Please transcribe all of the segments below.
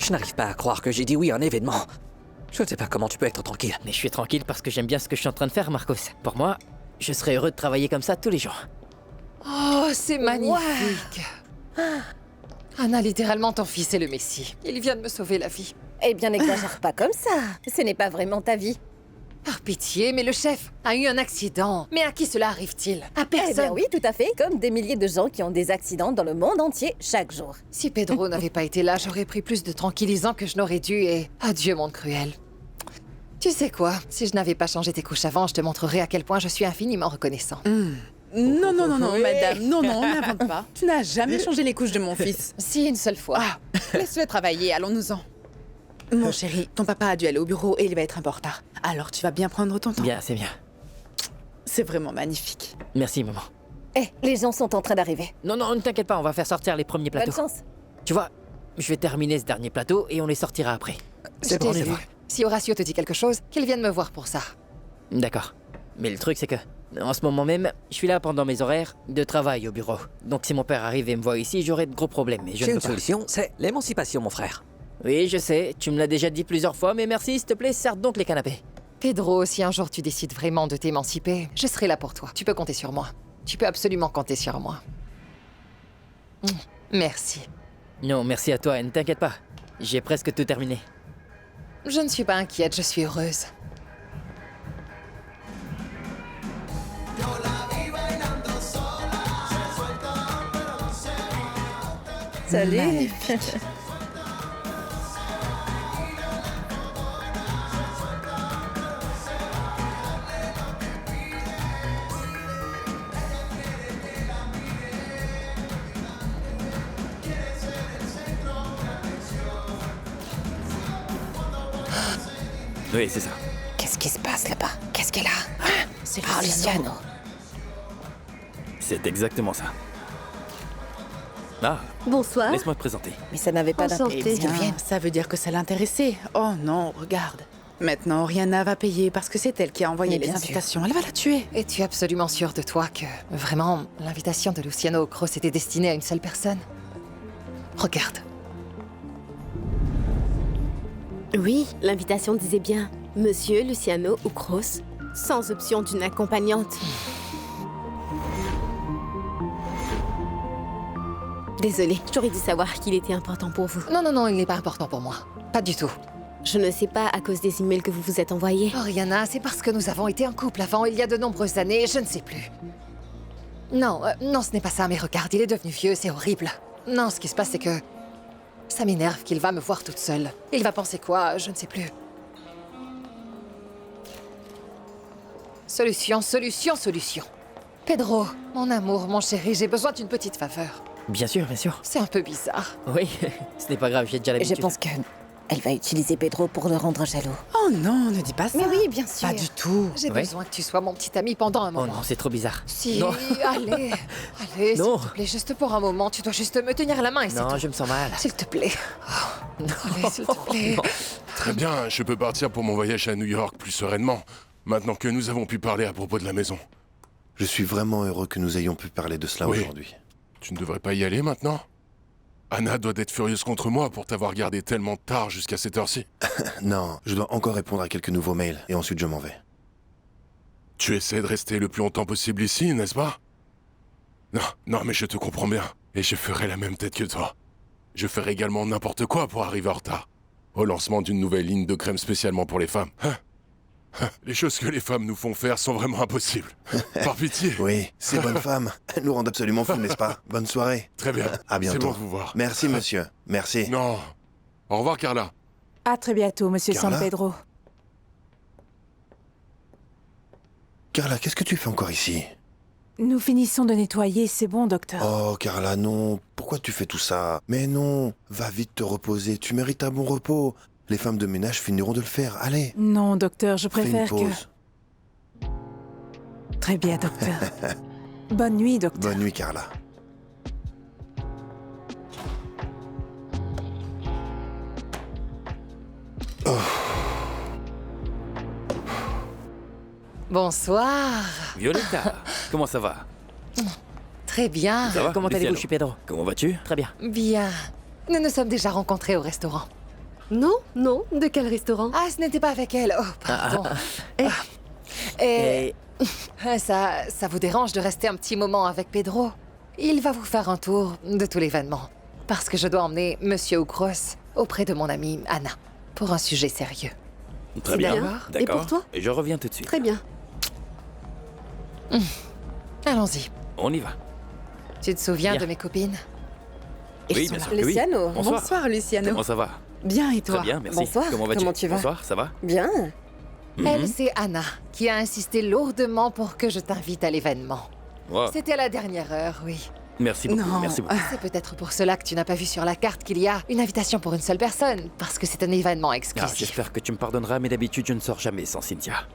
Je n'arrive pas à croire que j'ai dit oui à un événement. Je ne sais pas comment tu peux être tranquille. Mais je suis tranquille parce que j'aime bien ce que je suis en train de faire, Marcos. Pour moi, je serais heureux de travailler comme ça tous les jours. Oh, c'est magnifique. Anna, littéralement, ton fils est le Messie. Il vient de me sauver la vie. Eh bien, n'exagère pas comme ça. Ce n'est pas vraiment ta vie. Par pitié, mais le chef a eu un accident. Mais à qui cela arrive-t-il? À Eh personne. bien oui, tout à fait, comme des milliers de gens qui ont des accidents dans le monde entier chaque jour. Si Pedro n'avait pas été là, j'aurais pris plus de tranquillisants que je n'aurais dû et... Adieu, monde cruel. Tu sais quoi? Si je n'avais pas changé tes couches avant, je te montrerai à quel point je suis infiniment reconnaissant. Non, madame, non, n'invente pas. Tu n'as jamais changé les couches de mon fils. Si, une seule fois. Ah, laisse-le travailler, allons-nous-en. Mon chéri, ton papa a dû aller au bureau et il va être un peu en retard. Alors tu vas bien prendre ton temps. Bien, c'est bien. C'est vraiment magnifique. Merci, maman. Eh, les gens sont en train d'arriver. Non, ne t'inquiète pas, on va faire sortir les premiers Bonne plateaux. chance. Tu vois, je vais terminer ce dernier plateau et on les sortira après. C'est bon, c'est vu. vrai. Si Horacio te dit quelque chose, qu'il vienne me voir pour ça. D'accord. Mais le truc, c'est que, en ce moment même, je suis là pendant mes horaires de travail au bureau. Donc si mon père arrive et me voit ici, j'aurai de gros problèmes. Mais je J'ai ne une peux pas. solution, c'est l'émancipation, mon frère. Oui, je sais, tu me l'as déjà dit plusieurs fois, mais merci, s'il te plaît, serre donc les canapés. Pedro, si un jour tu décides vraiment de t'émanciper, je serai là pour toi. Tu peux compter sur moi. Tu peux absolument compter sur moi. Merci. Non, merci à toi, et ne t'inquiète pas. J'ai presque tout terminé. Je ne suis pas inquiète, je suis heureuse. Salut. Magnifique. Oui, c'est ça. Qu'est-ce qui se passe là-bas? Qu'est-ce qu'elle a? C'est Ah, Luciano. C'est exactement ça. Ah, Bonsoir. laisse-moi te présenter. Mais ça n'avait pas Enchantée. d'intérêt. Eh bien, ça veut dire que ça l'intéressait. Oh non, regarde. Maintenant, Rihanna va payer parce que c'est elle qui a envoyé Mais les bien sûr. invitations. Elle va la tuer. Es-tu absolument sûre de toi que, vraiment, l'invitation de Luciano au Cross était destinée à une seule personne? Regarde. Oui, l'invitation disait bien Monsieur Luciano Ukros, sans option d'une accompagnante. Désolée, j'aurais dû savoir qu'il était important pour vous. Non, il n'est pas important pour moi. Pas du tout. Je ne sais pas à cause des emails que vous vous êtes envoyés. Oh, Rihanna, c'est parce que nous avons été en couple avant, il y a de nombreuses années, je ne sais plus. Non, non, ce n'est pas ça, mais regarde, il est devenu vieux, c'est horrible. Non, ce qui se passe, c'est que... ça m'énerve qu'il va me voir toute seule. Il va penser quoi? Je ne sais plus. Solution. Pedro, mon amour, mon chéri, j'ai besoin d'une petite faveur. Bien sûr, bien sûr. C'est un peu bizarre. Oui, ce n'est pas grave, j'ai déjà Je l'habitude. pense que elle va utiliser Pedro pour le rendre jaloux. Oh non, ne dis pas ça. Mais oui, bien sûr. Pas du tout. J'ai Ouais. besoin que tu sois mon petit ami pendant un Oh moment. non, c'est trop bizarre. Si, Non. allez, s'il Non. te plaît, juste pour un moment, tu dois juste me tenir la main et c'est Non, tout. je me sens mal. S'il te plaît. Allez, s'il te plaît. Très bien, je peux partir pour mon voyage à New York plus sereinement, maintenant que nous avons pu parler à propos de la maison. Je suis vraiment heureux que nous ayons pu parler de cela Oui. aujourd'hui. Tu ne devrais pas y aller maintenant? Anna doit être furieuse contre moi pour t'avoir gardé tellement tard jusqu'à cette heure-ci. Non, je dois encore répondre à quelques nouveaux mails et ensuite je m'en vais. Tu essaies de rester le plus longtemps possible ici, n'est-ce pas? Non, mais je te comprends bien. Et je ferai la même tête que toi. Je ferai également n'importe quoi pour arriver en retard. Au lancement d'une nouvelle ligne de crème spécialement pour les femmes. Les choses que les femmes nous font faire sont vraiment impossibles. Par pitié. Oui, ces bonnes femmes, elles nous rendent absolument fous, n'est-ce pas? Bonne soirée. Très bien. À bientôt. C'est bon de vous voir. Merci, monsieur. Merci. Non. Au revoir, Carla. À très bientôt, monsieur Carla San Pedro. Carla, qu'est-ce que tu fais encore ici? Nous finissons de nettoyer, c'est bon, docteur. Oh, Carla, non. Pourquoi tu fais tout ça? Mais non. Va vite te reposer. Tu mérites un bon repos. Les femmes de ménage finiront de le faire. Allez. Non, docteur, je Fais une préfère pause. que... Très bien, docteur. Bonne nuit, docteur. Bonne nuit, Carla. Bonsoir. Violetta, comment ça va? Très bien. Ça va, Comment allez-vous, Luciano? je suis Pedro? Comment vas-tu? Très bien. Bien. Nous nous sommes déjà rencontrés au restaurant. Non, non, de quel restaurant? Ah, ce n'était pas avec elle. Oh, pardon. Et ça vous dérange de rester un petit moment avec Pedro? Il va vous faire un tour de tout l'événement. Parce que je dois emmener Monsieur Ukros auprès de mon amie Anna pour un sujet sérieux. Très bien. D'accord. D'accord. Et pour toi? Et je reviens tout de suite. Très bien. Allons-y. On y va. Tu te souviens Bien. de mes copines? Oui, bien sûr que oui. Luciano, Bonsoir. Bonsoir, Luciano. Comment ça va? Bien, et toi? Très bien, merci. Bonsoir, Comment vas-tu? comment tu vas? Bonsoir, ça va? Bien. Elle, c'est Anna, qui a insisté lourdement pour que je t'invite à l'événement. Wow. C'était à la dernière heure, oui. Merci beaucoup, Non. merci beaucoup. C'est peut-être pour cela que tu n'as pas vu sur la carte qu'il y a une invitation pour une seule personne, parce que c'est un événement Ah, exclusif. j'espère que tu me pardonneras, mais d'habitude, je ne sors jamais sans Cynthia.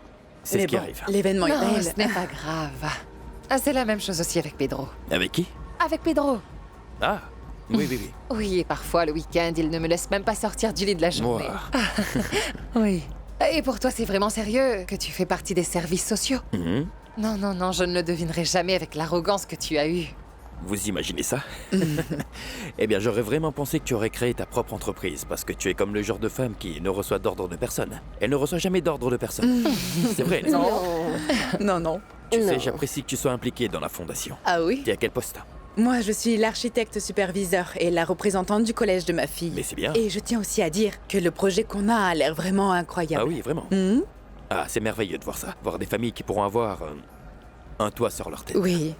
C'est Mais ce qui bon, arrive. l'événement est Non, belle. ce n'est pas grave. Ah, c'est la même chose aussi avec Pedro. Avec qui? Avec Pedro. Ah, oui, oui, oui. Oui, et parfois, le week-end, il ne me laisse même pas sortir du lit de la journée. Moi. Oui. Et pour toi, c'est vraiment sérieux que tu fais partie des services sociaux? Mhm. Non, non, non, je ne le devinerai jamais avec l'arrogance que tu as eue. Vous imaginez ça? Eh bien, j'aurais vraiment pensé que tu aurais créé ta propre entreprise, parce que tu es comme le genre de femme qui ne reçoit d'ordre de personne. Elle ne reçoit jamais d'ordre de personne. C'est vrai, n'est-ce pas? Non, non. Tu sais, Non. j'apprécie que tu sois impliqué dans la fondation. Ah oui? Tu es à quel poste? Moi, je suis l'architecte superviseur et la représentante du collège de ma fille. Mais c'est bien. Et je tiens aussi à dire que le projet qu'on a l'air vraiment Ah incroyable. oui, vraiment. Hmm? Ah, c'est merveilleux de voir ça. Voir des familles qui pourront avoir un toit sur leur tête. Oui.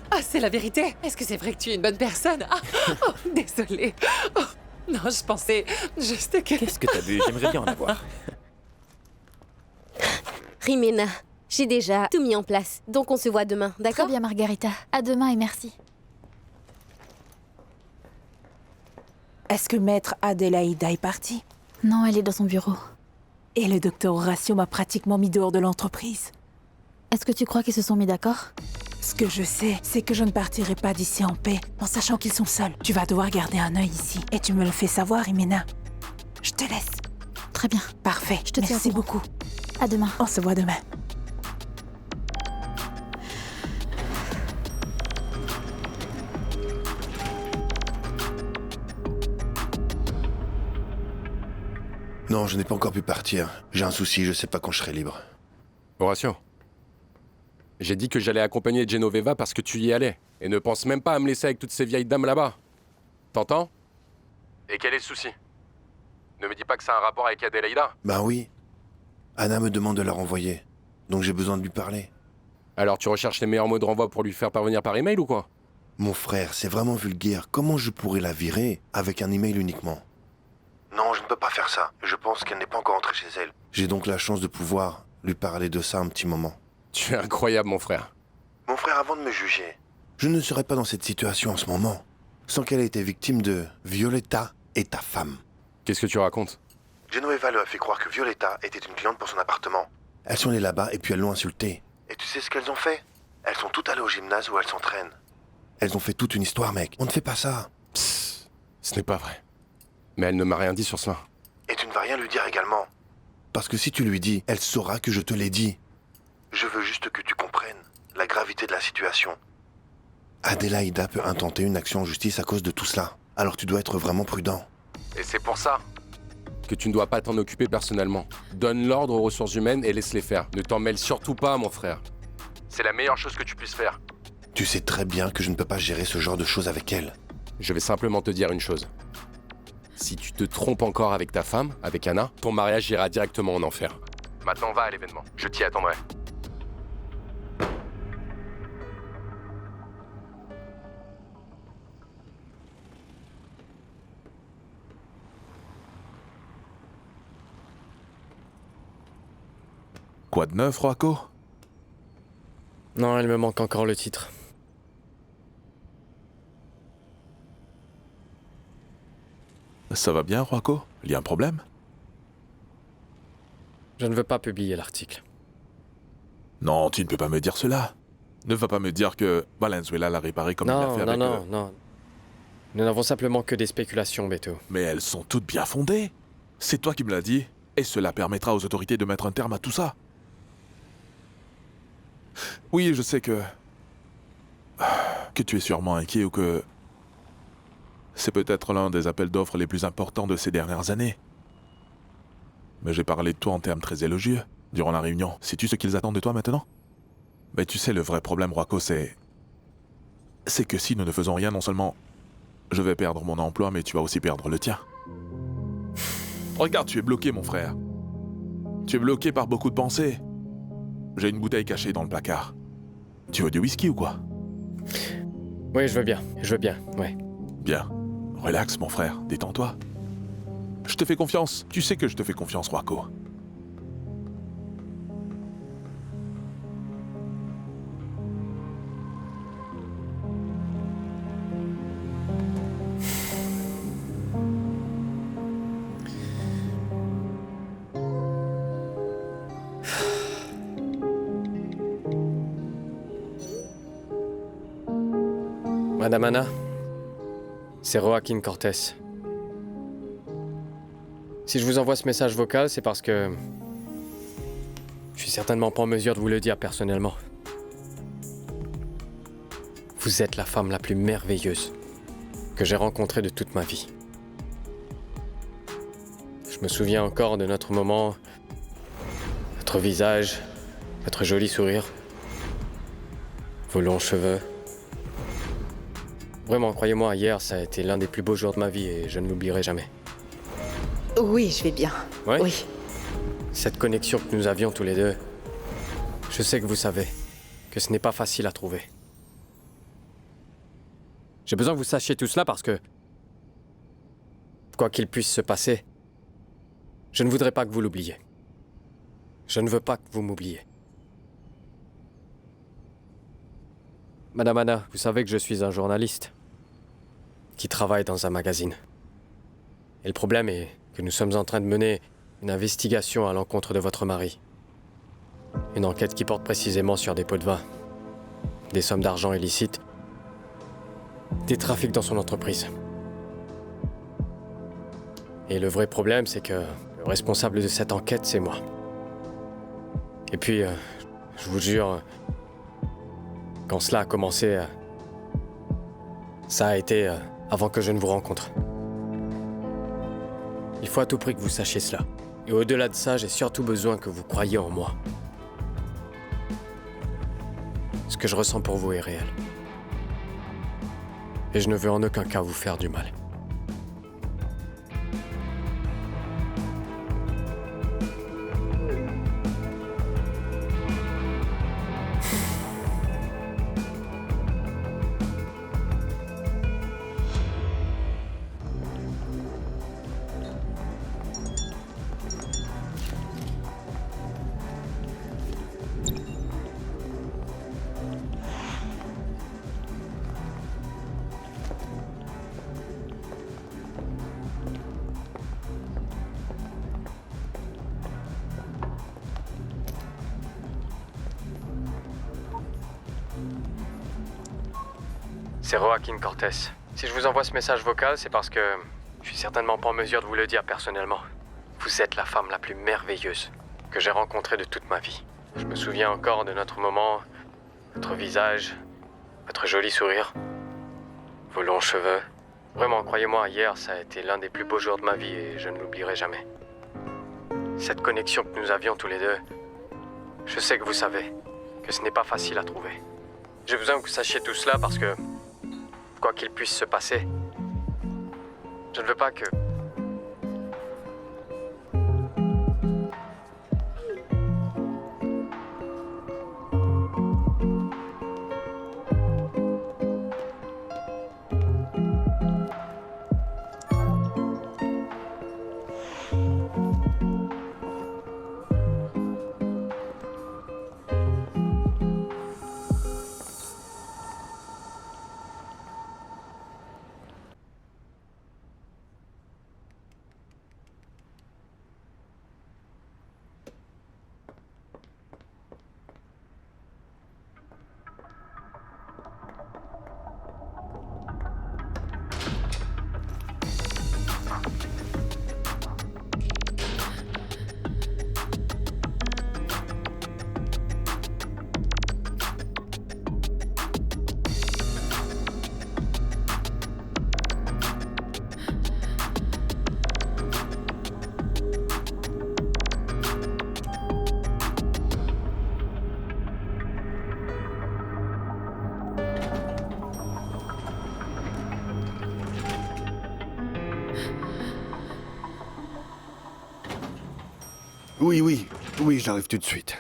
Ah, c'est la vérité. Est-ce que c'est vrai que tu es une bonne personne? Ah, oh, désolée. Oh, non, je pensais juste que... Qu'est-ce que t'as vu? J'aimerais bien en avoir. Rimena, j'ai déjà tout mis en place, donc on se voit demain, Très d'accord? bien, Margarita. À demain et merci. Est-ce que maître Adélaïda est partie? Non, elle est dans son bureau. Et le docteur Horatio m'a pratiquement mis dehors de l'entreprise. Est-ce que tu crois qu'ils se sont mis d'accord? Ce que je sais, c'est que je ne partirai pas d'ici en paix, en sachant qu'ils sont seuls. Tu vas devoir garder un œil ici. Et tu me le fais savoir, Imena. Je te laisse. Très bien. Parfait. Je te tiens au Merci courant. beaucoup. À demain. On se voit demain. Non, je n'ai pas encore pu partir. J'ai un souci, je sais pas quand je serai libre. Horatio, j'ai dit que j'allais accompagner Genoveva parce que tu y allais. Et ne pense même pas à me laisser avec toutes ces vieilles dames là-bas. T'entends? Et quel est le souci? Ne me dis pas que ça a un rapport avec Adélaïda. Ben oui. Anna me demande de la renvoyer. Donc j'ai besoin de lui parler. Alors tu recherches les meilleurs mots de renvoi pour lui faire parvenir par email ou quoi? Mon frère, c'est vraiment vulgaire. Comment je pourrais la virer avec un email uniquement? Non, je ne peux pas faire ça. Je pense qu'elle n'est pas encore entrée chez elle. J'ai donc la chance de pouvoir lui parler de ça un petit moment. Tu es incroyable, mon frère. Mon frère, avant de me juger, je ne serais pas dans cette situation en ce moment sans qu'elle ait été victime de Violetta et ta femme. Qu'est-ce que tu racontes? Genoveva lui a fait croire que Violetta était une cliente pour son appartement. Elles sont allées là-bas et puis elles l'ont insultée. Et tu sais ce qu'elles ont fait? Elles sont toutes allées au gymnase où elles s'entraînent. Elles ont fait toute une histoire, mec. On ne fait pas ça. Psst, ce n'est pas vrai. Mais elle ne m'a rien dit sur cela. Et tu ne vas rien lui dire également. Parce que si tu lui dis, elle saura que je te l'ai dit. Je veux juste que tu comprennes la gravité de la situation. Adélaïda peut intenter une action en justice à cause de tout cela. Alors tu dois être vraiment prudent. Et c'est pour ça que tu ne dois pas t'en occuper personnellement. Donne l'ordre aux ressources humaines et laisse-les faire. Ne t'en mêle surtout pas, mon frère. C'est la meilleure chose que tu puisses faire. Tu sais très bien que je ne peux pas gérer ce genre de choses avec elle. Je vais simplement te dire une chose. Si tu te trompes encore avec ta femme, avec Anna, ton mariage ira directement en enfer. Maintenant, va à l'événement. Je t'y attendrai. Quoi de neuf, Roaco? Non, il me manque encore le titre. Ça va bien, Roaco? Il y a un problème? Je ne veux pas publier l'article. Non, tu ne peux pas me dire cela. Ne va pas me dire que Valenzuela l'a réparé comme il a fait avec... Non. Nous n'avons simplement que des spéculations, Beto. Mais elles sont toutes bien fondées. C'est toi qui me l'as dit, et cela permettra aux autorités de mettre un terme à tout ça. Oui, je sais que tu es sûrement inquiet ou que C'est peut-être l'un des appels d'offres les plus importants de ces dernières années. Mais j'ai parlé de toi en termes très élogieux durant la réunion. Sais-tu ce qu'ils attendent de toi maintenant? Mais tu sais, le vrai problème, Rocco, c'est que si nous ne faisons rien, non seulement je vais perdre mon emploi, mais tu vas aussi perdre le tien. Regarde, tu es bloqué, mon frère. Tu es bloqué par beaucoup de pensées. J'ai une bouteille cachée dans le placard. Tu veux du whisky ou quoi? Oui, je veux bien, ouais. Bien. Relax, mon frère, détends-toi. Je te fais confiance. Tu sais que je te fais confiance, Rocco. Madame Anna, c'est Joaquin Cortés. Si je vous envoie ce message vocal, c'est parce que je suis certainement pas en mesure de vous le dire personnellement. Vous êtes la femme la plus merveilleuse que j'ai rencontrée de toute ma vie. Je me souviens encore de notre moment, votre visage, votre joli sourire, vos longs cheveux. Vraiment, croyez-moi, hier, ça a été l'un des plus beaux jours de ma vie et je ne l'oublierai jamais. Oui, je vais bien. Ouais? Oui. Cette connexion que nous avions tous les deux, je sais que vous savez que ce n'est pas facile à trouver. J'ai besoin que vous sachiez tout cela parce que, quoi qu'il puisse se passer, je ne voudrais pas que vous l'oubliez. Je ne veux pas que vous m'oubliez. Madame Anna, vous savez que je suis un journaliste qui travaille dans un magazine. Et le problème est que nous sommes en train de mener une investigation à l'encontre de votre mari. Une enquête qui porte précisément sur des pots de vin, des sommes d'argent illicites, des trafics dans son entreprise. Et le vrai problème, c'est que le responsable de cette enquête, c'est moi. Et puis, je vous jure, quand cela a commencé, ça a été avant que je ne vous rencontre. Il faut à tout prix que vous sachiez cela. Et au-delà de ça, j'ai surtout besoin que vous croyiez en moi. Ce que je ressens pour vous est réel. Et je ne veux en aucun cas vous faire du mal. C'est Joaquin Cortés. Si je vous envoie ce message vocal, c'est parce que je suis certainement pas en mesure de vous le dire personnellement. Vous êtes la femme la plus merveilleuse que j'ai rencontrée de toute ma vie. Je me souviens encore de notre moment, votre visage, votre joli sourire, vos longs cheveux. Vraiment, croyez-moi, hier, ça a été l'un des plus beaux jours de ma vie et je ne l'oublierai jamais. Cette connexion que nous avions tous les deux, je sais que vous savez que ce n'est pas facile à trouver. J'ai besoin que vous sachiez tout cela parce que, quoi qu'il puisse se passer, je ne veux pas que... Oui, j'arrive tout de suite.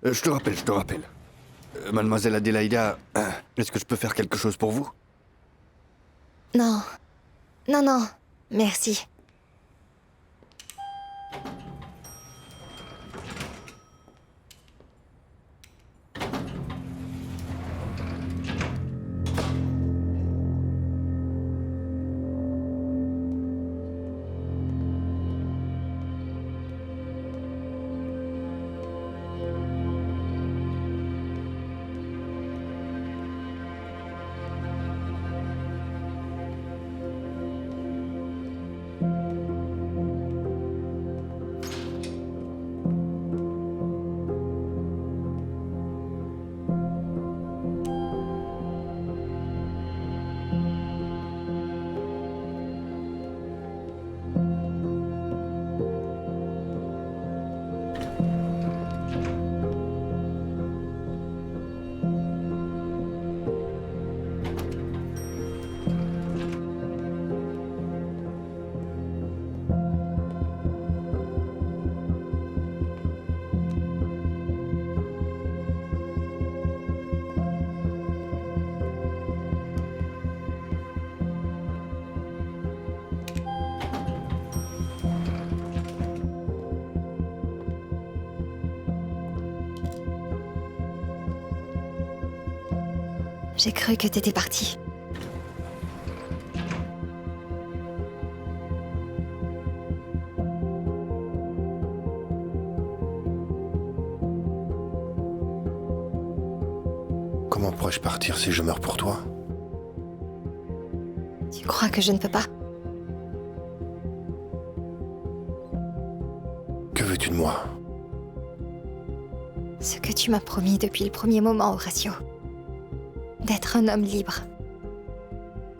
Je te rappelle. Mademoiselle Adélaïda, est-ce que je peux faire quelque chose pour vous? Non, merci. J'ai cru que t'étais parti. Comment pourrais-je partir si je meurs pour toi? Tu crois que je ne peux pas? Que veux-tu de moi? Ce que tu m'as promis depuis le premier moment, Horatio. D'être un homme libre.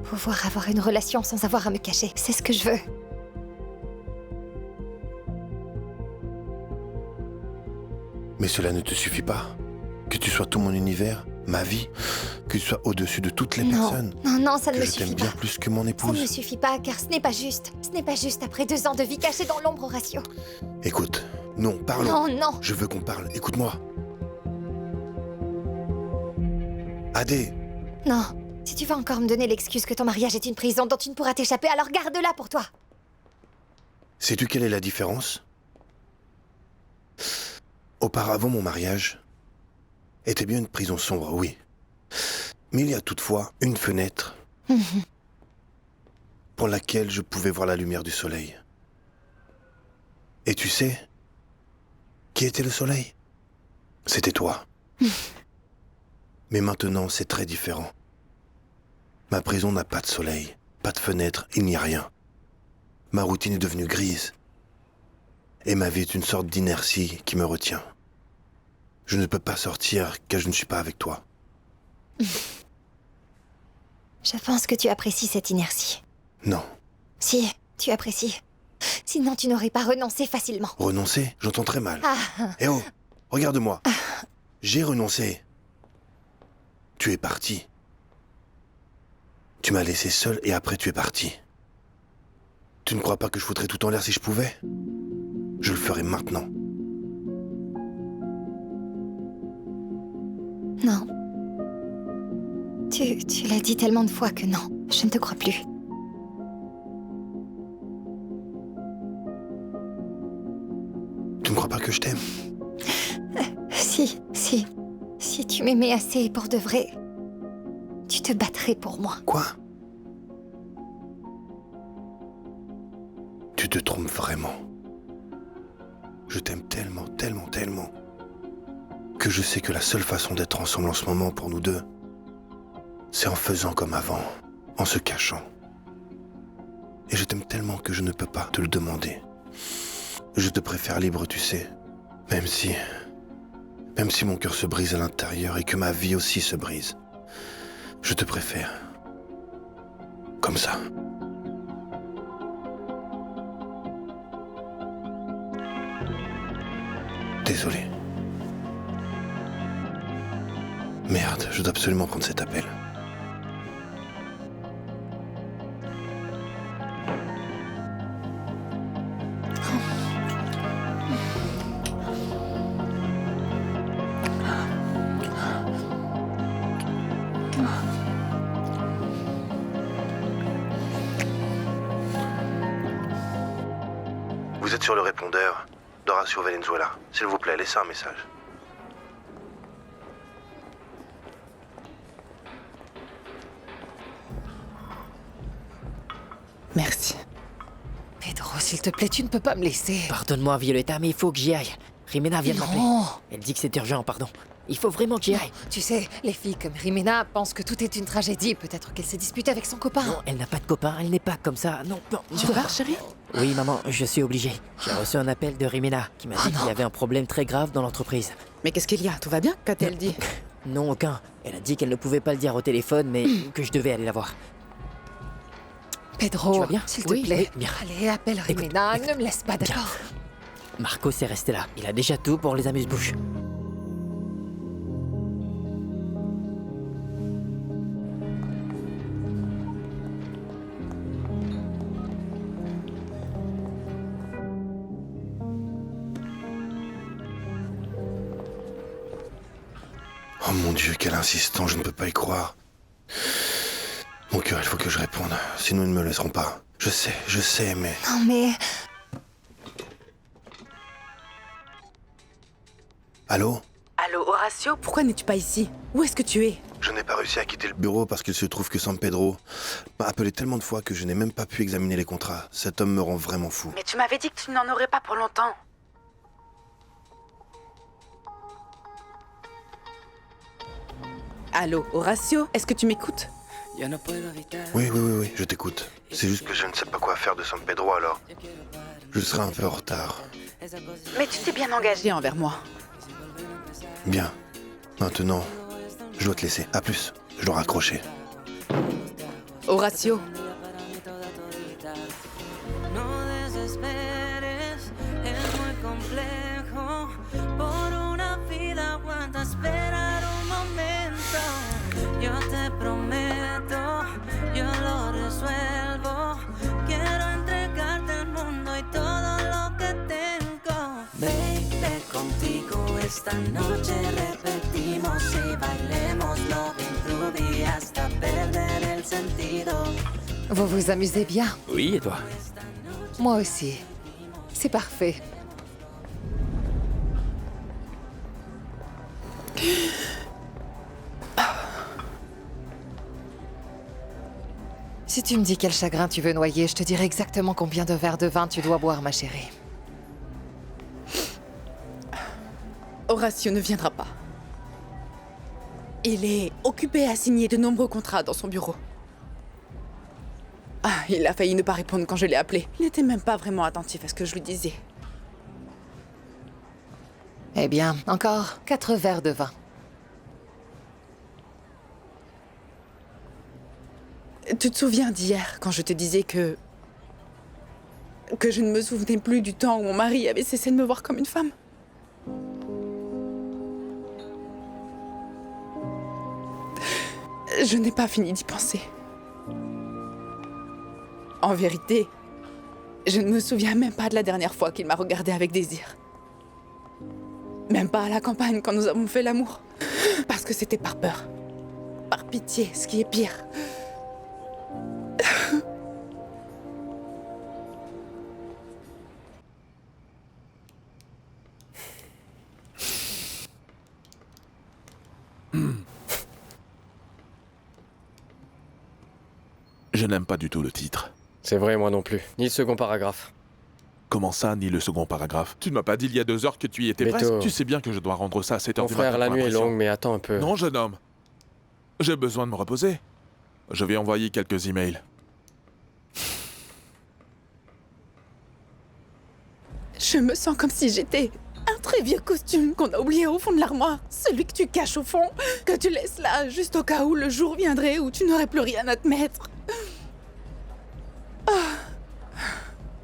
Pouvoir avoir une relation sans avoir à me cacher, c'est ce que je veux. Mais cela ne te suffit pas? Que tu sois tout mon univers, ma vie, que tu sois au-dessus de toutes les personnes? Non, ça ne me Que je suffit t'aime pas. bien plus que mon Ça épouse? ne me suffit pas, car ce n'est pas juste. Ce n'est pas juste après 2 ans de vie cachée dans l'ombre, Horatio. Écoute, non, parlons. Non. Je veux qu'on parle, écoute-moi. Adé, Non. Si tu vas encore me donner l'excuse que ton mariage est une prison dont tu ne pourras t'échapper, alors garde-la pour toi. sais-tu quelle est la différence? Auparavant, mon mariage était bien une prison sombre, oui. Mais il y a toutefois une fenêtre pour laquelle je pouvais voir la lumière du soleil. Et tu sais, qui était le soleil? C'était toi. Mais maintenant, c'est très différent. Ma prison n'a pas de soleil, pas de fenêtre, il n'y a rien. Ma routine est devenue grise. Et ma vie est une sorte d'inertie qui me retient. Je ne peux pas sortir car je ne suis pas avec toi. Je pense que tu apprécies cette inertie. Non. Si, tu apprécies. Sinon, tu n'aurais pas renoncé facilement. Renoncer? J'entends très mal. Ah. Eh oh, regarde-moi. J'ai renoncé. Tu es parti. Tu m'as laissé seul et après tu es parti. Tu ne crois pas que je foutrais tout en l'air si je pouvais? Je le ferai maintenant. Non. Tu l'as dit tellement de fois que non, je ne te crois plus. Tu ne crois pas que je t'aime? Si tu m'aimais assez pour de vrai, tu te battrais pour moi. Quoi? Tu te trompes vraiment. Je t'aime tellement, tellement, tellement, que je sais que la seule façon d'être ensemble en ce moment pour nous deux, c'est en faisant comme avant, en se cachant. Et je t'aime tellement que je ne peux pas te le demander. Je te préfère libre, tu sais, même si mon cœur se brise à l'intérieur et que ma vie aussi se brise. Je te préfère. Comme ça. Désolé. Merde, je dois absolument prendre cet appel. sur le répondeur d'Horacio Valenzuela. S'il vous plaît, laissez un message. Merci. Pedro, s'il te plaît, tu ne peux pas me laisser. Pardonne-moi, Violetta, mais il faut que j'y aille. Rimena vient de m'appeler. Non. Elle dit que c'est urgent, pardon. Il faut vraiment que j'y aille. Tu sais, les filles comme Rimena pensent que tout est une tragédie. Peut-être qu'elle s'est disputée avec son copain. Non, elle n'a pas de copain, elle n'est pas comme ça. Non, non. Tu pars, chérie? Oui, maman, je suis obligé. J'ai reçu un appel de Rimena qui m'a dit qu'il y avait un problème très grave dans l'entreprise. Mais qu'est-ce qu'il y a? Tout va bien? Qu'a-t-elle dit? Non, aucun. Elle a dit qu'elle ne pouvait pas le dire au téléphone, mais que je devais aller la voir. Pedro, Tu vas bien? s'il Oui, te plaît. oui, bien. Allez, appelle Rimena. Ne me laisse pas, d'accord? Marcos est resté là. Il a déjà tout pour les amuse-bouches. Oh mon Dieu, quel insistant, je ne peux pas y croire. Mon cœur, il faut que je réponde, sinon ils ne me laisseront pas. Je sais, mais... Non mais... Allô? Allô, Horacio? Pourquoi n'es-tu pas ici? Où est-ce que tu es? Je n'ai pas réussi à quitter le bureau parce qu'il se trouve que San Pedro m'a appelé tellement de fois que je n'ai même pas pu examiner les contrats. Cet homme me rend vraiment fou. Mais tu m'avais dit que tu n'en aurais pas pour longtemps. Allô, Horacio? Est-ce que tu m'écoutes? Oui, je t'écoute. C'est juste que je ne sais pas quoi faire de San Pedro alors. Je serai un peu en retard. Mais tu t'es bien engagé envers moi. Bien. Maintenant, je dois te laisser. À plus. Je dois raccrocher. Horacio. Yo te prometo, yo lo resuelvo. Quiero entregarte el mundo y todo lo que tengo. Baby, contigo esta noche repetimos y bailemos bien groovy hasta perder el sentido. Vous vous amusez bien? Oui, et toi? Moi aussi. C'est parfait. Si tu me dis quel chagrin tu veux noyer, je te dirai exactement combien de verres de vin tu dois boire, ma chérie. Horacio ne viendra pas. Il est occupé à signer de nombreux contrats dans son bureau. Ah, il a failli ne pas répondre quand je l'ai appelé. Il n'était même pas vraiment attentif à ce que je lui disais. Eh bien, encore 4 verres de vin. Tu te souviens d'hier, quand je te disais que je ne me souvenais plus du temps où mon mari avait cessé de me voir comme une femme? Je n'ai pas fini d'y penser. En vérité, je ne me souviens même pas de la dernière fois qu'il m'a regardée avec désir. Même pas à la campagne quand nous avons fait l'amour. Parce que c'était par peur. Par pitié, ce qui est pire. Je n'aime pas du tout le titre. C'est vrai, moi non plus. Ni le second paragraphe. Comment ça, ni le second paragraphe? Tu ne m'as pas dit il y a 2 heures que tu y étais presque. Tu sais bien que je dois rendre ça à 7 heures du matin. Mon frère, la pour nuit est l'impression. longue, mais attends un peu. Non, jeune homme. J'ai besoin de me reposer. Je vais envoyer quelques emails. Je me sens comme si j'étais un très vieux costume qu'on a oublié au fond de l'armoire. Celui que tu caches au fond, que tu laisses là, juste au cas où le jour viendrait où tu n'aurais plus rien à te mettre.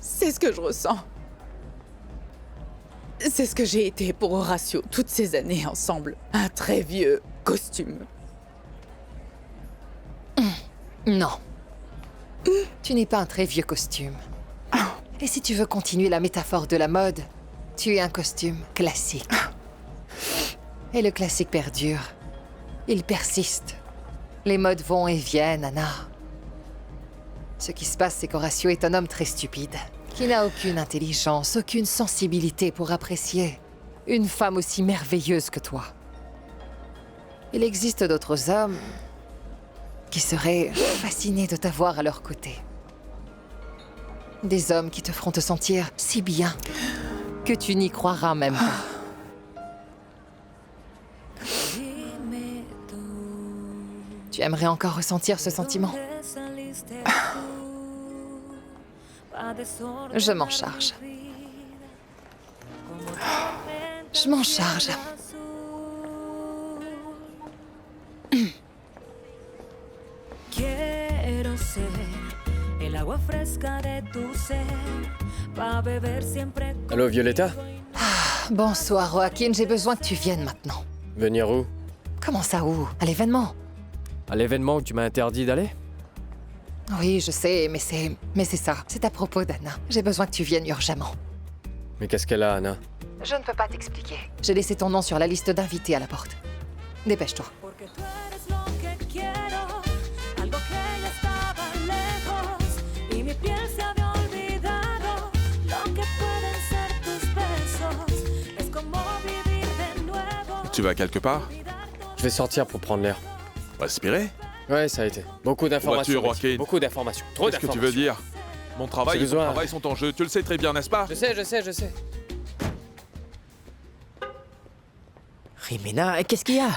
C'est ce que je ressens. C'est ce que j'ai été pour Horacio toutes ces années ensemble. Un très vieux costume. Non. Tu n'es pas un très vieux costume. Et si tu veux continuer la métaphore de la mode, tu es un costume classique. Et le classique perdure. Il persiste. Les modes vont et viennent, Anna. Ce qui se passe, c'est qu'Horacio est un homme très stupide, qui n'a aucune intelligence, aucune sensibilité pour apprécier une femme aussi merveilleuse que toi. Il existe d'autres hommes qui seraient fascinés de t'avoir à leur côté. Des hommes qui te feront te sentir si bien que tu n'y croiras même pas. Tu aimerais encore ressentir ce sentiment? Je m'en charge. Je m'en charge. Quiero ser el agua fresca de tu ser, pa beber siempre. Allô, Violetta? Bonsoir, Joaquin, j'ai besoin que tu viennes maintenant. Venir où? Comment ça, où? À l'événement? À l'événement où tu m'as interdit d'aller? Oui, je sais, mais c'est ça. C'est à propos d'Anna. J'ai besoin que tu viennes urgemment. Mais qu'est-ce qu'elle a, Anna? Je ne peux pas t'expliquer. J'ai laissé ton nom sur la liste d'invités à la porte. Dépêche-toi. Tu vas quelque part? Je vais sortir pour prendre l'air. Respirer? Ouais, ça a été. Beaucoup d'informations. Voiture, Joaquin. Beaucoup d'informations. Trop Qu'est-ce que d'informations. tu veux dire? Mon travail J'ai et ton besoin. travail sont en jeu, tu le sais très bien, n'est-ce pas? Je sais. Rimena, qu'est-ce qu'il y a?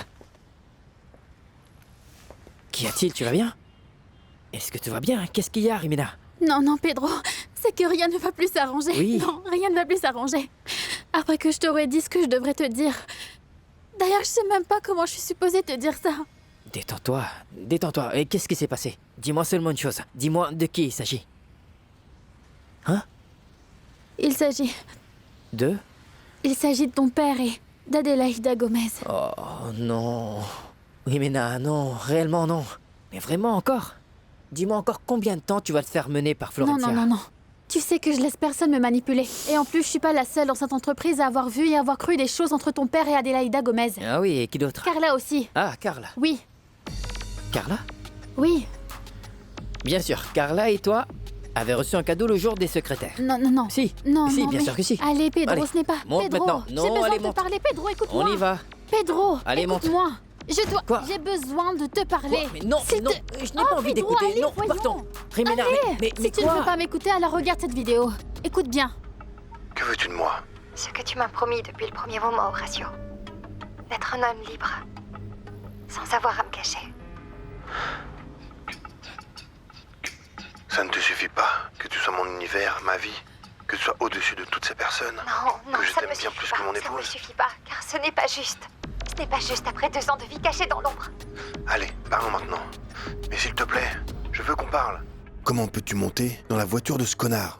Qu'y a-t-il? Tu vas bien? Est-ce que tu vas bien? Qu'est-ce qu'il y a, Rimena? Non, Pedro, c'est que rien ne va plus s'arranger. Oui. Non, rien ne va plus s'arranger. Après que je t'aurais dit ce que je devrais te dire. D'ailleurs, je sais même pas comment je suis supposée te dire ça. Détends-toi. Et qu'est-ce qui s'est passé? Dis-moi seulement une chose. Dis-moi de qui il s'agit. Hein? Il s'agit De? de ton père et d'Adelaida Gomez. Oh non. Rimena, non. Réellement non. Mais vraiment encore? Dis-moi encore combien de temps tu vas te faire mener par Florencia? Non. Tu sais que je laisse personne me manipuler. Et en plus, je suis pas la seule dans cette entreprise à avoir vu et avoir cru des choses entre ton père et Adelaida Gomez. Ah oui, et qui d'autre? Carla aussi. Ah, Carla. Oui. Carla? Oui. Bien sûr, Carla et toi avez reçu un cadeau le jour des secrétaires. Non. Si. Non, bien mais- sûr que si. Allez, Pedro, Allez, ce n'est pas... monte Pedro, maintenant. j'ai Non, besoin allez, de te monte. parler. Pedro, écoute-moi. On y va. Pedro, Allez, monte. écoute-moi. Quoi? J'ai besoin de te parler. Quoi? Mais non, je n'ai pas envie Pedro, d'écouter. allez, Non, voyons. partons. Rimena, Allez, mais si tu ne quoi? veux pas m'écouter, alors regarde cette vidéo. Écoute bien. Que veux-tu de moi? Ce que tu m'as promis depuis le premier moment, Horacio. D'être un homme libre. Sans avoir à me cacher. Ça ne te suffit pas que tu sois mon univers, ma vie, que tu sois au-dessus de toutes ces personnes, Non, que je ça ne t'aime me bien suffit plus pas. que mon Ça ne me épouse. suffit pas, car ce n'est pas juste. Ce n'est pas juste après 2 ans de vie cachée dans l'ombre. Allez, parlons maintenant. Mais s'il te plaît, je veux qu'on parle. Comment peux-tu monter dans la voiture de ce connard?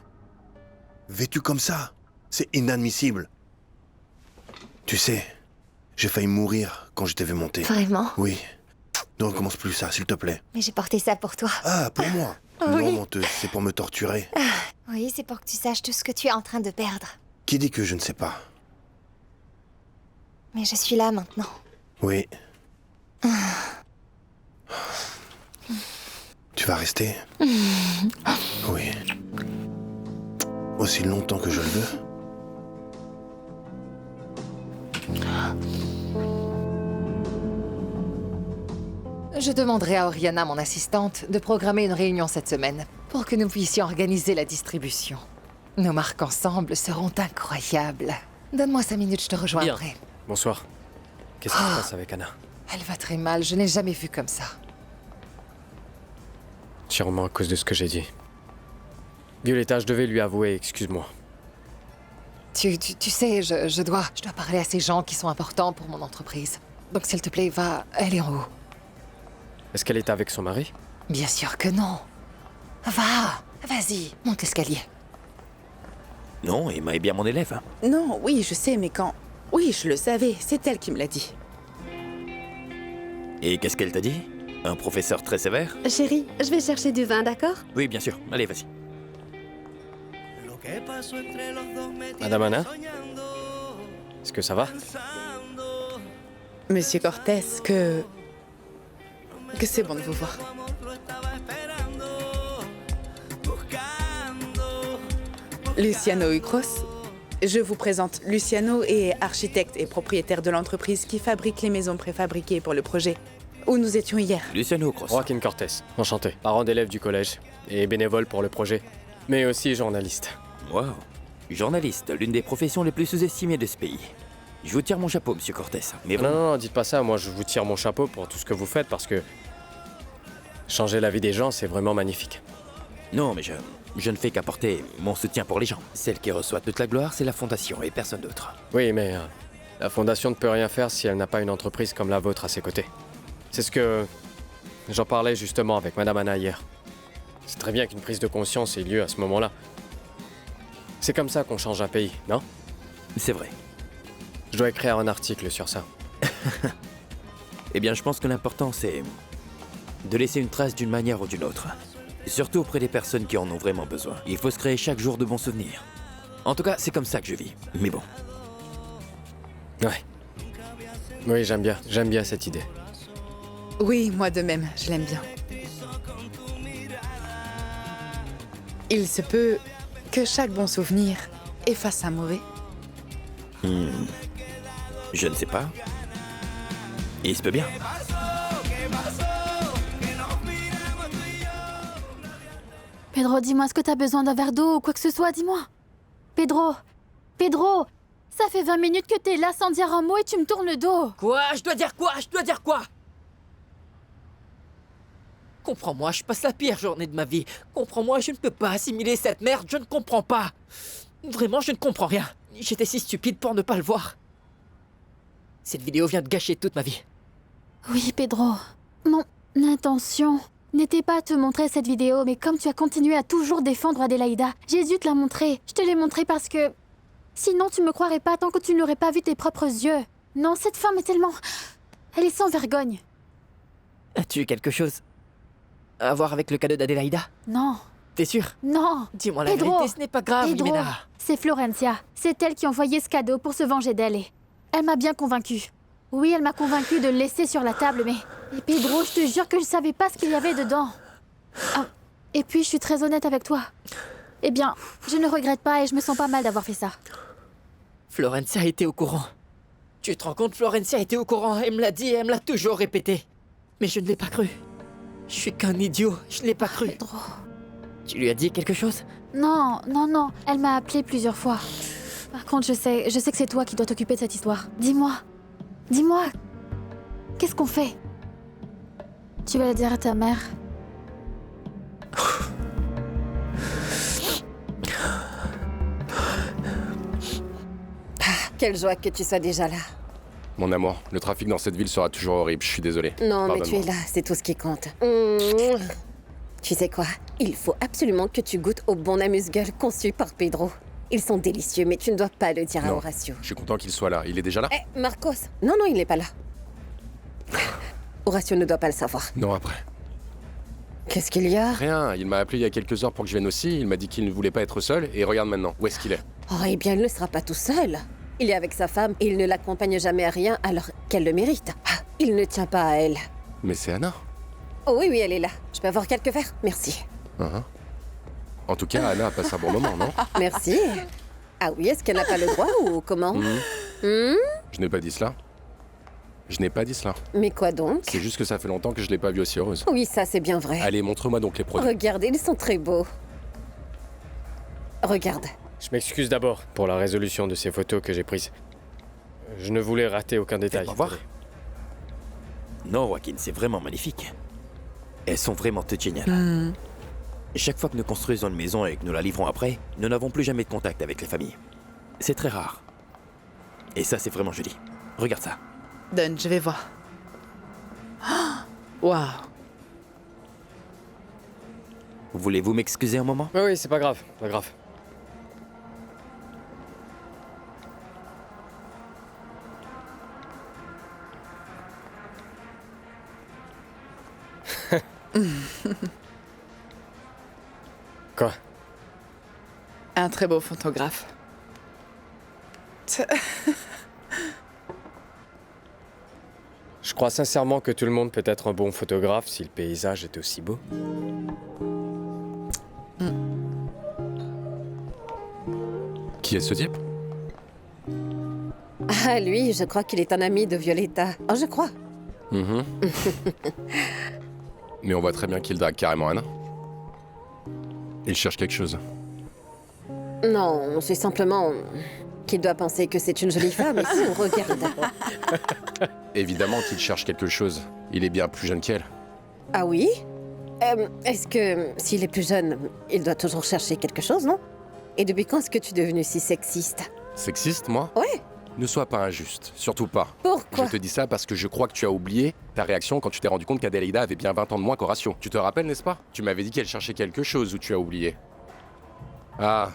Vêtu comme ça, c'est inadmissible. Tu sais, j'ai failli mourir quand je t'ai vu monter. Vraiment? Oui. Ne recommence plus ça, s'il te plaît. Mais j'ai porté ça pour toi. Ah, pour moi? Oui. Non, menteuse, c'est pour me torturer. Oui, c'est pour que tu saches tout ce que tu es en train de perdre. Qui dit que je ne sais pas? Mais je suis là maintenant. Oui. Tu vas rester? Oui. Aussi longtemps que je le veux. Je demanderai à Oriana, mon assistante, de programmer une réunion cette semaine pour que nous puissions organiser la distribution. Nos marques ensemble seront incroyables. Donne-moi 5 minutes, je te rejoins Bien. après. Bonsoir. Qu'est-ce qui se passe avec Anna? Elle va très mal, je n'ai jamais vu comme ça. Sûrement à cause de ce que j'ai dit. Violetta, je devais lui avouer, excuse-moi. Tu sais, je dois parler à ces gens qui sont importants pour mon entreprise. Donc s'il te plaît, va, elle est en haut. Est-ce qu'elle est avec son mari? Bien sûr que non. Va, vas-y, monte l'escalier. Non, Emma est bien mon élève. Non, oui, je sais, mais quand... Oui, je le savais, c'est elle qui me l'a dit. Et qu'est-ce qu'elle t'a dit? Un professeur très sévère? Chérie, je vais chercher du vin, d'accord? Oui, bien sûr. Allez, vas-y. Madame Anna? Est-ce que ça va? Monsieur Cortés, que c'est bon de vous voir. Luciano Ucros. Je vous présente. Luciano est architecte et propriétaire de l'entreprise qui fabrique les maisons préfabriquées pour le projet où nous étions hier. Luciano Cross. Joaquin Cortés, enchanté. Parent d'élève du collège et bénévole pour le projet, mais aussi journaliste. Wow. Journaliste, l'une des professions les plus sous-estimées de ce pays. Je vous tire mon chapeau, monsieur Cortés. Mais Non, non, dites pas ça. Moi, je vous tire mon chapeau pour tout ce que vous faites parce que changer la vie des gens, c'est vraiment magnifique. Non, mais je ne fais qu'apporter mon soutien pour les gens. Celle qui reçoit toute la gloire, c'est la Fondation et personne d'autre. Oui, mais la Fondation ne peut rien faire si elle n'a pas une entreprise comme la vôtre à ses côtés. C'est ce que j'en parlais justement avec Madame Anna hier. C'est très bien qu'une prise de conscience ait lieu à ce moment-là. C'est comme ça qu'on change un pays, non? C'est vrai. Je dois écrire un article sur ça. Eh bien, je pense que l'important, c'est de laisser une trace d'une manière ou d'une autre. Surtout auprès des personnes qui en ont vraiment besoin. Il faut se créer chaque jour de bons souvenirs. En tout cas, c'est comme ça que je vis. Mais bon. Ouais. Oui, j'aime bien cette idée. Oui, moi de même, je l'aime bien. Il se peut que chaque bon souvenir efface un mauvais. Je ne sais pas. Il se peut bien. Pedro, dis-moi, est-ce que t'as besoin d'un verre d'eau ou quoi que ce soit? Dis-moi. Pedro, ça fait 20 minutes que t'es là sans dire un mot et tu me tournes le dos. Quoi? Je dois dire quoi? Comprends-moi, je passe la pire journée de ma vie. Comprends-moi, je ne peux pas assimiler cette merde, je ne comprends pas. Vraiment, je ne comprends rien. J'étais si stupide pour ne pas le voir. Cette vidéo vient de gâcher toute ma vie. Oui, Pedro. Mon intention n'était pas à te montrer cette vidéo, mais comme tu as continué à toujours défendre Adélaïda, j'ai dû te la montrer. Je te l'ai montrée parce que... Sinon, tu me croirais pas tant que tu n'aurais pas vu tes propres yeux. Non, cette femme est tellement... Elle est sans vergogne. As-tu quelque chose à voir avec le cadeau d'Adélaïda? Non. T'es sûr? Non. Dis-moi la Pedro, vérité, ce n'est pas grave, Pedro, Jimena. c'est Florencia. C'est elle qui a envoyé ce cadeau pour se venger d'elle et... Elle m'a bien convaincue. Oui, elle m'a convaincue de le laisser sur la table, mais... Et Pedro, je te jure que je savais pas ce qu'il y avait dedans. Ah, et puis, je suis très honnête avec toi. Eh bien, je ne regrette pas et je me sens pas mal d'avoir fait ça. Florencia était au courant. Tu te rends compte, Florencia était au courant. Elle me l'a dit et elle me l'a toujours répété. Mais je ne l'ai pas cru. Je suis qu'un idiot, je ne l'ai pas cru. Pedro. Tu lui as dit quelque chose? Non. Elle m'a appelé plusieurs fois. Par contre, je sais que c'est toi qui dois t'occuper de cette histoire. Dis-moi. Qu'est-ce qu'on fait? Tu vas le dire à ta mère? Quelle joie que tu sois déjà là. Mon amour, le trafic dans cette ville sera toujours horrible, je suis désolé. Non, mais tu Pardonne-moi. es là, c'est tout ce qui compte. Tu sais quoi? Il faut absolument que tu goûtes au bon amuse-gueule conçu par Pedro. Ils sont délicieux, mais tu ne dois pas le dire à Non, Horacio. Je suis content qu'il soit là. Il est déjà là? Eh, Marcos! Non, il n'est pas là. Horacio ne doit pas le savoir. Non, après. Qu'est-ce qu'il y a? Rien, il m'a appelé il y a quelques heures pour que je vienne aussi, il m'a dit qu'il ne voulait pas être seul, et regarde maintenant, où est-ce qu'il est? Oh, eh bien, il ne sera pas tout seul. Il est avec sa femme et il ne l'accompagne jamais à rien alors qu'elle le mérite. Ah, il ne tient pas à elle. Mais c'est Anna. Oh oui, elle est là. Je peux avoir quelques verres? Merci. En tout cas, Anna a passé un bon moment, non? Merci. Ah oui, est-ce qu'elle n'a pas le droit ou comment? Je n'ai pas dit cela. Mais quoi donc? C'est juste que ça fait longtemps que je l'ai pas vue aussi heureuse. Oui, ça c'est bien vrai. Allez, montre-moi donc les produits. Regardez, ils sont très beaux. Regarde. Je m'excuse d'abord pour la résolution de ces photos que j'ai prises. Je ne voulais rater aucun détail. Fais-moi voir. Non, Joaquin, c'est vraiment magnifique. Elles sont vraiment toutes géniales. Chaque fois que nous construisons une maison et que nous la livrons après, nous n'avons plus jamais de contact avec les familles. C'est très rare. Et ça, c'est vraiment joli. Regarde ça. Donne, je vais voir. Waouh. Voulez-vous m'excuser un moment? Oui, c'est pas grave, pas grave. Quoi? Un très beau photographe. Je crois sincèrement que tout le monde peut être un bon photographe si le paysage est aussi beau. Qui est ce type? Ah, lui, je crois qu'il est un ami de Violetta. Oh, je crois. Mhm. Mais on voit très bien qu'il drague carrément Anna. Il cherche quelque chose. Non, c'est simplement qu'il doit penser que c'est une jolie femme. Et si on regarde... Évidemment qu'il cherche quelque chose. Il est bien plus jeune qu'elle. Ah oui? Est-ce que, s'il est plus jeune, il doit toujours chercher quelque chose, non? Et depuis quand est-ce que tu es devenu si sexiste? Sexiste, moi? Ouais. Ne sois pas injuste, surtout pas. Pourquoi? Je te dis ça parce que je crois que tu as oublié ta réaction quand tu t'es rendu compte qu'Adélaïda avait bien 20 ans de moins qu'Horatio. Tu te rappelles, n'est-ce pas? Tu m'avais dit qu'elle cherchait quelque chose ou tu as oublié? Ah.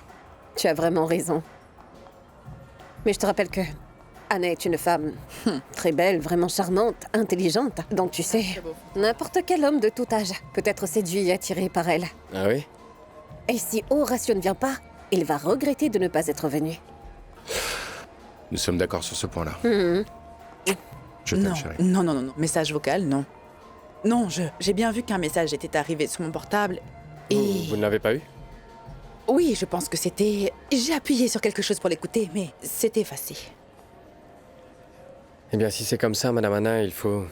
Tu as vraiment raison. Mais je te rappelle que Anna est une femme très belle, vraiment charmante, intelligente. Donc tu sais, n'importe quel homme de tout âge peut être séduit et attiré par elle. Ah oui? Et si Horatio ne vient pas, il va regretter de ne pas être venu. Nous sommes d'accord sur ce point-là. Je t'aime, Non, chérie. non. Message vocal, non. Non, j'ai bien vu qu'un message était arrivé sur mon portable et... Vous ne l'avez pas eu? Oui, je pense que c'était... J'ai appuyé sur quelque chose pour l'écouter, mais c'est effacé. Eh bien, si c'est comme ça, Madame Anna, il faut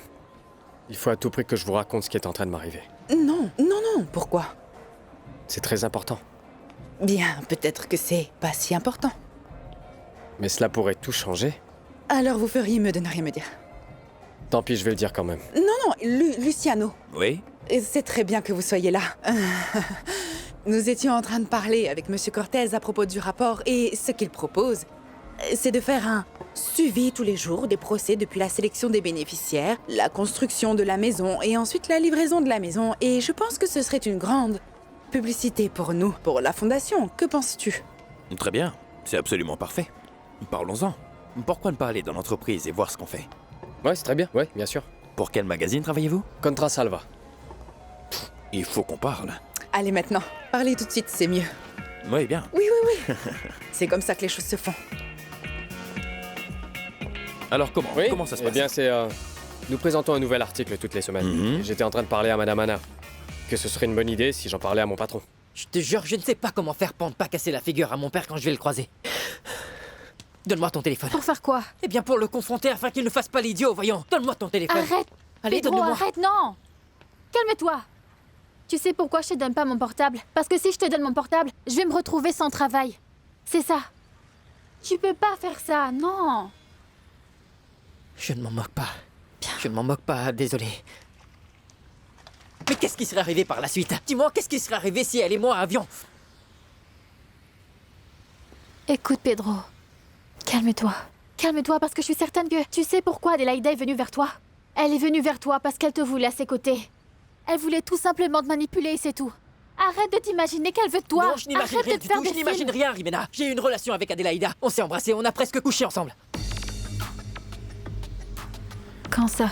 à tout prix que je vous raconte ce qui est en train de m'arriver. Non, pourquoi? C'est très important. Bien, peut-être que c'est pas si important. Mais cela pourrait tout changer. Alors vous feriez mieux de ne rien me dire. Tant pis, je vais le dire quand même. Non, Luciano. Oui? C'est très bien que vous soyez là. Nous étions en train de parler avec Monsieur Cortez à propos du rapport et ce qu'il propose, c'est de faire un suivi tous les jours des procès depuis la sélection des bénéficiaires, la construction de la maison et ensuite la livraison de la maison. Et je pense que ce serait une grande publicité pour nous, pour la fondation. Que penses-tu? Très bien, c'est absolument parfait. Parlons-en. Pourquoi ne pas aller dans l'entreprise et voir ce qu'on fait? Ouais, c'est très bien, ouais, bien sûr. Pour quel magazine travaillez-vous? Contra Salva. Il faut qu'on parle. Allez maintenant, parlez tout de suite, c'est mieux. Oui, bien. Oui. C'est comme ça que les choses se font. Alors comment ça se passe? Eh bien, c'est... Nous présentons un nouvel article toutes les semaines. J'étais en train de parler à Madame Anna. Que ce serait une bonne idée si j'en parlais à mon patron. Je te jure, je ne sais pas comment faire pour ne pas casser la figure à mon père quand je vais le croiser. Donne-moi ton téléphone. Pour faire quoi? Eh bien, pour le confronter afin qu'il ne fasse pas l'idiot, voyons. Donne-moi ton téléphone. Arrête! Allez, Pedro, donne-le-moi. arrête, non! Calme-toi! Tu sais pourquoi je te donne pas mon portable? Parce que si je te donne mon portable, je vais me retrouver sans travail. C'est ça. Tu peux pas faire ça, non! Je ne m'en moque pas. Je ne m'en moque pas, désolé. Mais qu'est-ce qui serait arrivé par la suite? Dis-moi, qu'est-ce qui serait arrivé si elle et moi avions... Écoute, Pedro. Calme-toi. Calme-toi parce que je suis certaine que tu sais pourquoi Adélaïda est venue vers toi. Elle est venue vers toi parce qu'elle te voulait à ses côtés. Elle voulait tout simplement te manipuler et c'est tout. Arrête de t'imaginer qu'elle veut de toi. Non, je n'imagine Arrête rien de te du faire tout, des je n'imagine films. rien, Rimena. J'ai eu une relation avec Adélaïda. On s'est embrassés, on a presque couché ensemble. Quand ça?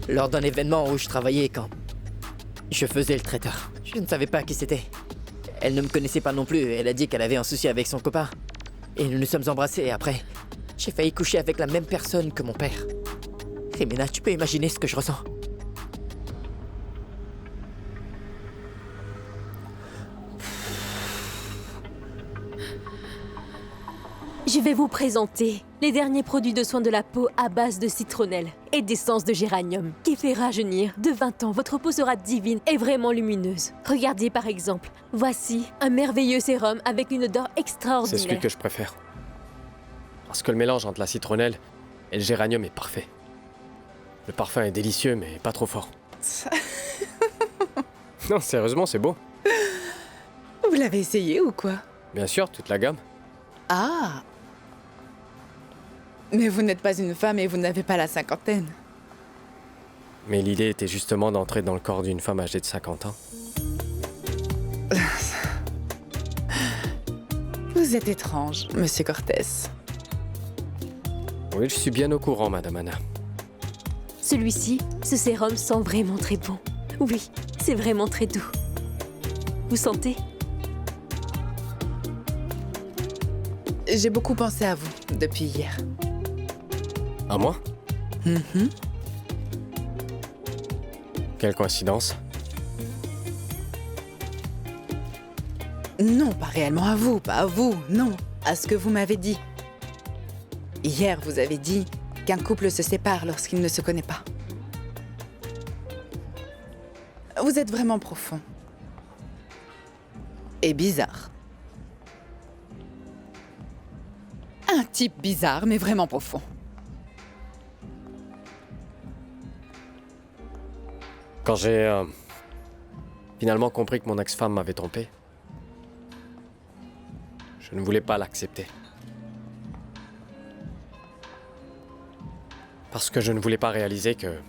Lors d'un événement où je travaillais quand je faisais le traiteur. Je ne savais pas qui c'était. Elle ne me connaissait pas non plus. Elle a dit qu'elle avait un souci avec son copain. Et nous nous sommes embrassés et après, j'ai failli coucher avec la même personne que mon père. Rimena, tu peux imaginer ce que je ressens. Je vais vous présenter les derniers produits de soins de la peau à base de citronnelle et d'essence de géranium qui fait rajeunir. De 20 ans, votre peau sera divine et vraiment lumineuse. Regardez par exemple, voici un merveilleux sérum avec une odeur C'est extraordinaire. celui que je préfère. Parce que le mélange entre la citronnelle et le géranium est parfait. Le parfum est délicieux, mais pas trop fort. Non, sérieusement, c'est beau. Vous l'avez essayé ou quoi? Bien sûr, toute la gamme. Ah! Mais vous n'êtes pas une femme et vous n'avez pas la cinquantaine. Mais l'idée était justement d'entrer dans le corps d'une femme âgée de 50 ans. Vous êtes étrange, Monsieur Cortez. Oui, je suis bien au courant, Madame Anna. Celui-ci, ce sérum sent vraiment très bon. Oui, c'est vraiment très doux. Vous sentez? J'ai beaucoup pensé à vous depuis hier. À moi? Mhm. Quelle coïncidence. Non, pas réellement à vous, pas à vous, non. À ce que vous m'avez dit. Hier, vous avez dit qu'un couple se sépare lorsqu'il ne se connaît pas. Vous êtes vraiment profond. Et bizarre. Un type bizarre, mais vraiment profond. Quand j'ai finalement compris que mon ex-femme m'avait trompé, je ne voulais pas l'accepter. Parce que je ne voulais pas réaliser que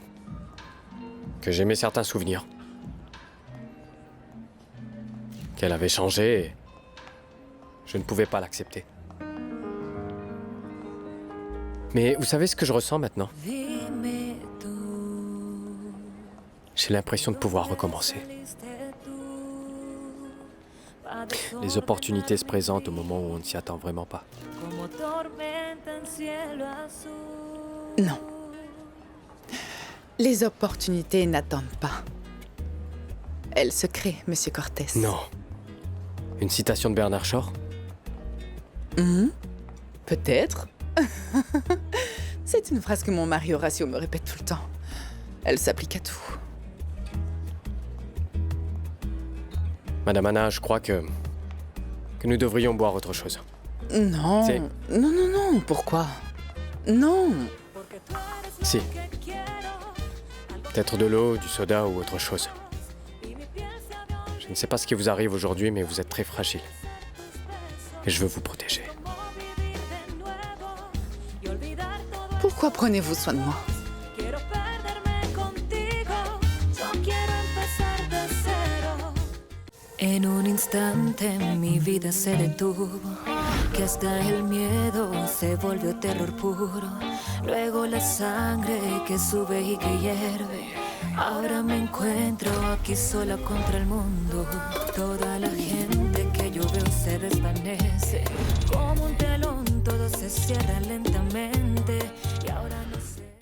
j'aimais certains souvenirs. Qu'elle avait changé et je ne pouvais pas l'accepter. Mais vous savez ce que je ressens maintenant? J'ai l'impression de pouvoir recommencer. Les opportunités se présentent au moment où on ne s'y attend vraiment pas. Non. Les opportunités n'attendent pas. Elles se créent, Monsieur Cortés. Non. Une citation de Bernard Shaw? Peut-être. C'est une phrase que mon mari Horacio me répète tout le temps. Elle s'applique à tout. Madame Anna, je crois que nous devrions boire autre chose. Non. Non. Pourquoi? Non. Si. Peut-être de l'eau, du soda ou autre chose. Je ne sais pas ce qui vous arrive aujourd'hui, mais vous êtes très fragile. Et je veux vous protéger. Pourquoi prenez-vous soin de moi? En un instante mi vida se detuvo, que hasta el miedo se volvió terror puro. Luego la sangre que sube y que hierve. Ahora me encuentro aquí sola contra el mundo. Toda la gente que yo veo se desvanece. Como un telón todo se cierra lentamente. Y ahora no